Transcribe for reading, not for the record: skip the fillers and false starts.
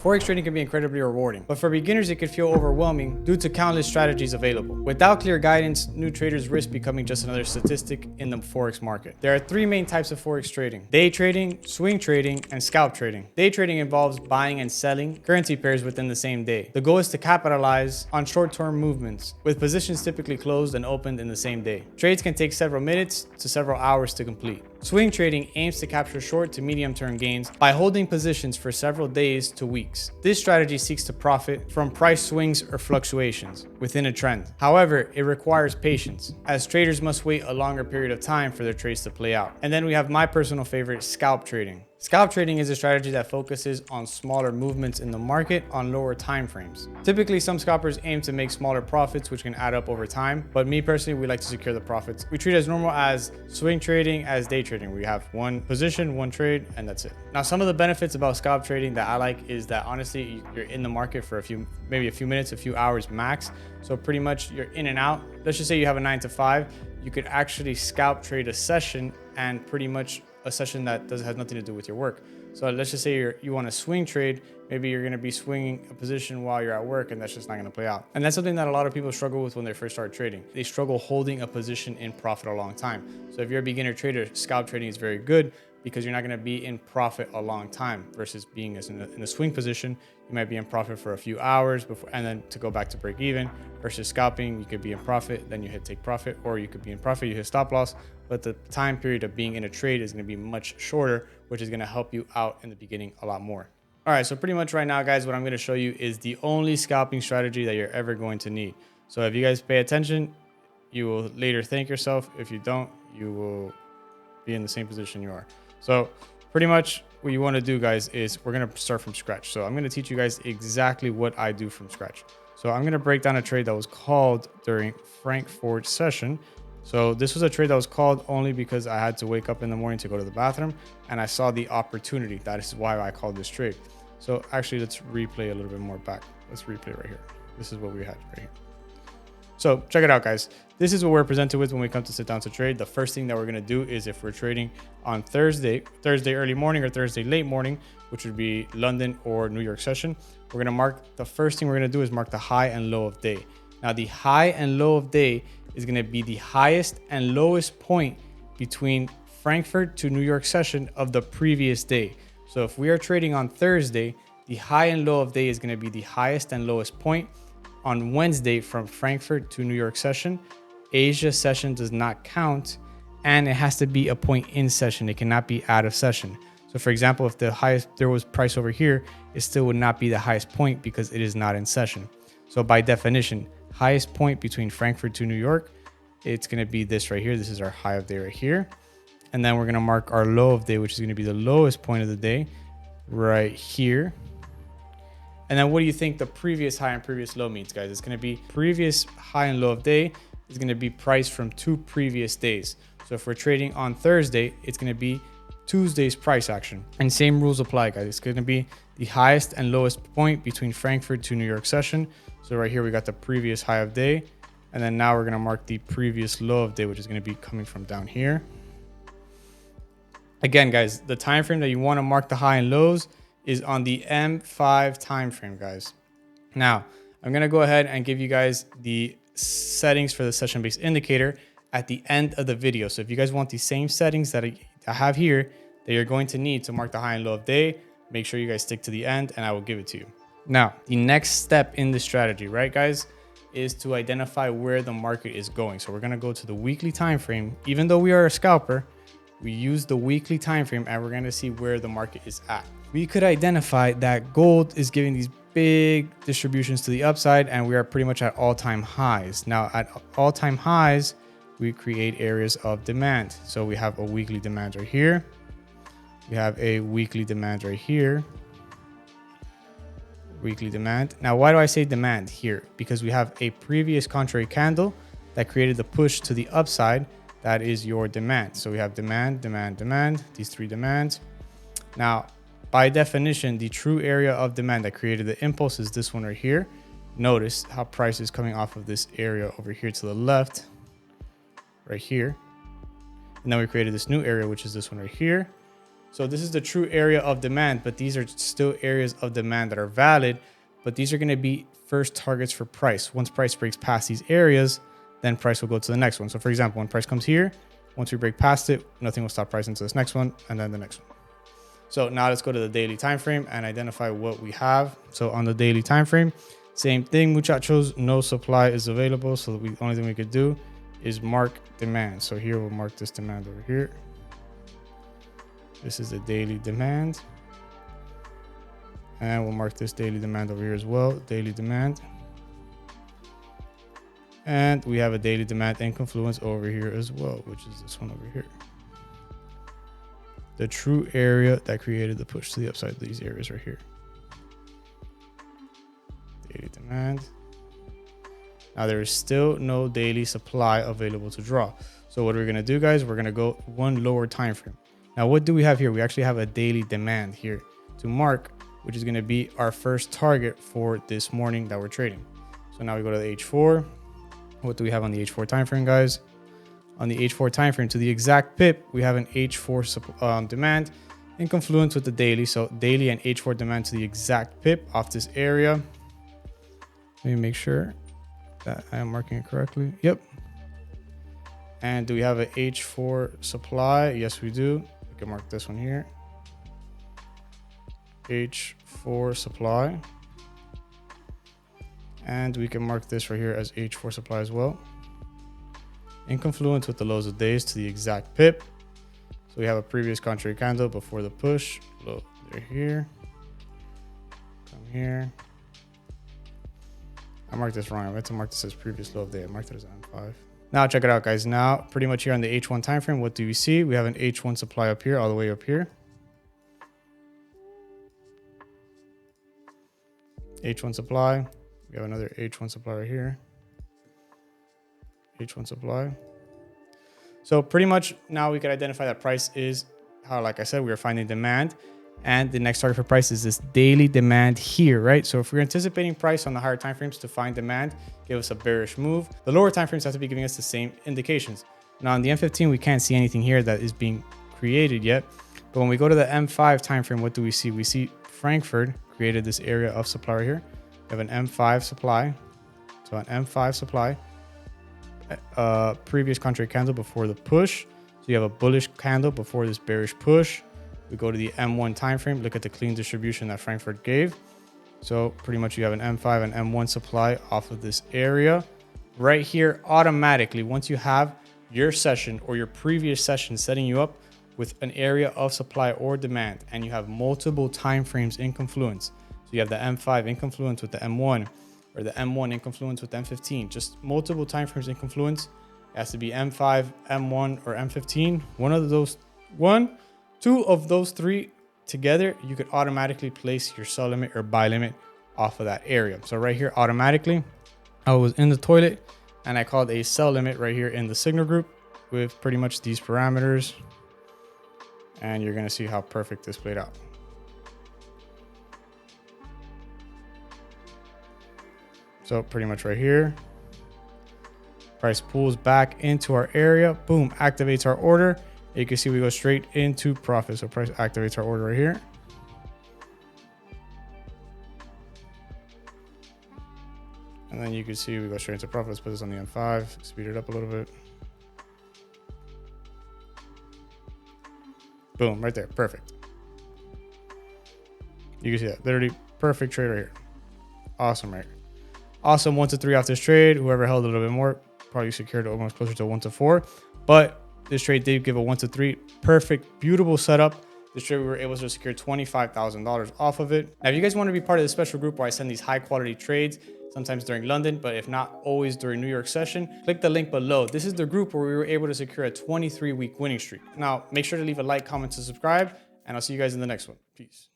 Forex trading can be incredibly rewarding, but for beginners it could feel overwhelming due to countless strategies available. Without clear guidance, new traders risk becoming just another statistic in the Forex market. There are three main types of Forex trading: day trading, swing trading, and scalp trading. Day trading involves buying and selling currency pairs within the same day. The goal is to capitalize on short-term movements, with positions typically closed and opened in the same day. Trades can take several minutes to several hours to complete. Swing trading aims to capture short to medium-term gains by holding positions for several days to weeks. This strategy seeks to profit from price swings or fluctuations within a trend. However, it requires patience, as traders must wait a longer period of time for their trades to play out. And then we have my personal favorite, scalp trading. Scalp trading is a strategy that focuses on smaller movements in the market on lower time frames. Typically, some scalpers aim to make smaller profits, which can add up over time, but me personally, we like to secure the profits. We treat it as normal as swing trading as day trading. We have one position, one trade, and that's it. Now, some of the benefits about scalp trading that I like is that honestly, you're in the market for maybe a few minutes, a few hours max. So pretty much you're in and out. Let's just say you have a 9 to 5. You could actually scalp trade a session, and pretty much a session that has nothing to do with your work. So let's just say you want to swing trade. Maybe you're going to be swinging a position while you're at work, and that's just not going to play out. And that's something that a lot of people struggle with when they first start trading. They struggle holding a position in profit a long time. So if you're a beginner trader, scalp trading is very good because you're not going to be in profit a long time versus being in a swing position. You might be in profit for a few hours before, and then to go back to break even. Versus scalping, you could be in profit, then you hit take profit, or you could be in profit, you hit stop loss. But the time period of being in a trade is going to be much shorter, which is going to help you out in the beginning a lot more. All right, so pretty much right now, guys, what I'm going to show you is the only scalping strategy that you're ever going to need. So if you guys pay attention, you will later thank yourself. If you don't, you will be in the same position you are. So pretty much what you want to do, guys, is we're going to start from scratch. So I'm going to teach you guys exactly what I do from scratch. So I'm going to break down a trade that was called during Frankfurt session. So this was a trade that was called only because I had to wake up in the morning to go to the bathroom, and I saw the opportunity. That is why I called this trade. So actually, let's replay a little bit more back. Let's replay right here. This is what we had right here. So check it out, guys. This is what we're presented with when we come to sit down to trade. The first thing that we're going to do is, if we're trading on Thursday early morning or Thursday late morning, which would be London or New York session, we're going to mark, the first thing we're going to do is mark the high and low of day. Now, the high and low of day is going to be the highest and lowest point between Frankfurt to New York session of the previous day. So if we are trading on Thursday, the high and low of day is going to be the highest and lowest point on Wednesday from Frankfurt to New York session. Asia session does not count, and it has to be a point in session. It cannot be out of session. So for example, if the highest there was price over here, it still would not be the highest point because it is not in session. So by definition, highest point between Frankfurt to New York, it's going to be this right here. This is our high of day right here. And then we're going to mark our low of day, which is going to be the lowest point of the day right here. And then what do you think the previous high and previous low means, guys? It's going to be previous high and low of day is going to be priced from two previous days. So if we're trading on Thursday, it's going to be Tuesday's price action. And same rules apply, guys. It's going to be the highest and lowest point between Frankfurt to New York session. So right here, we got the previous high of day. And then now we're going to mark the previous low of day, which is going to be coming from down here. Again, guys, the time frame that you want to mark the high and lows is on the M5 time frame, guys. Now, I'm going to go ahead and give you guys the settings for the session-based indicator at the end of the video. So if you guys want the same settings that I have here that you're going to need to mark the high and low of day, make sure you guys stick to the end and I will give it to you. Now, the next step in the strategy, right, guys, is to identify where the market is going. So we're going to go to the weekly time frame. Even though we are a scalper, we use the weekly time frame and we're going to see where the market is at. We could identify that gold is giving these big distributions to the upside, and we are pretty much at all-time highs. Now, at all-time highs, we create areas of demand. So we have a weekly demand right here. We have a weekly demand right here. Weekly demand. Now, why do I say demand here? Because we have a previous contrary candle that created the push to the upside. That is your demand. So we have demand, demand, demand, these three demands. Now, by definition, the true area of demand that created the impulse is this one right here. Notice how price is coming off of this area over here to the left, right here. And then we created this new area, which is this one right here. So this is the true area of demand, but these are still areas of demand that are valid, but these are going to be first targets for price. Once price breaks past these areas, then price will go to the next one. So for example, when price comes here, once we break past it, nothing will stop price into this next one and then the next one. So now let's go to the daily time frame and identify what we have. So on the daily time frame, same thing, muchachos, no supply is available. So the only thing we could do is mark demand. So here we'll mark this demand over here. This is the daily demand. And we'll mark this daily demand over here as well, daily demand. And we have a daily demand and confluence over here as well, which is this one over here. The true area that created the push to the upside, these areas right here. Daily demand. Now there is still no daily supply available to draw. So what we're gonna do, guys, we're gonna go one lower time frame. Now what do we have here? We actually have a daily demand here to mark, which is gonna be our first target for this morning that we're trading. So now we go to the H4. What do we have on the H4 time frame, guys? On the H4 time frame, to the exact pip, we have an H4 demand in confluence with the daily. So daily and H4 demand to the exact pip off this area. Let me make sure that I am marking it correctly. Yep. And do we have an H4 supply? Yes, we do. We can mark this one here. H4 supply. And we can mark this right here as H4 supply as well. In confluence with the lows of days to the exact pip. So we have a previous contrary candle before the push. Low there here. Come here. I marked this wrong. I meant to mark this as previous low of day. I marked it as M5. Now check it out, guys. Now pretty much here on the H1 time frame, what do we see? We have an H1 supply up here, all the way up here. H1 supply. We have another H1 supply right here. H1 supply. So pretty much now we can identify that price is how, like I said, we are finding demand, and the next target for price is this daily demand here, right? So if we're anticipating price on the higher time frames to find demand, give us a bearish move, the lower time frames have to be giving us the same indications. Now on the M15, we can't see anything here that is being created yet, but when we go to the M5 time frame, what do we see? We see Frankfurt created this area of supply right here. We have an M5 supply. So an M5 supply, previous contrary candle before the push. So you have a bullish candle before this bearish push. We go to the M1 time frame, look at the clean distribution that Frankfurt gave. So pretty much you have an M5 and M1 supply off of this area right here. Automatically, once you have your session or your previous session setting you up with an area of supply or demand, and you have multiple time frames in confluence. So you have the M5 in confluence with the M1, or the M1 in confluence with M15, just multiple time frames in confluence. It has to be M5, M1, or M15. Two of those three together, you could automatically place your sell limit or buy limit off of that area. So right here, automatically, I was in the toilet and I called a sell limit right here in the signal group with pretty much these parameters. And you're gonna see how perfect this played out. So pretty much right here, price pulls back into our area, boom, activates our order. You can see we go straight into profit. So price activates our order right here. And then you can see we go straight into profit. Let's put this on the M5, speed it up a little bit. Boom, right there, perfect. You can see that, literally perfect trade right here. Awesome, right? Awesome 1 to 3 off this trade. Whoever held a little bit more probably secured almost closer to 1 to 4. But this trade did give a 1 to 3. Perfect, beautiful setup. This trade we were able to secure $25,000 off of it. Now, if you guys want to be part of this special group where I send these high quality trades, sometimes during London, but if not always during New York session, click the link below. This is the group where we were able to secure a 23-week winning streak. Now, make sure to leave a like, comment, and subscribe, and I'll see you guys in the next one. Peace.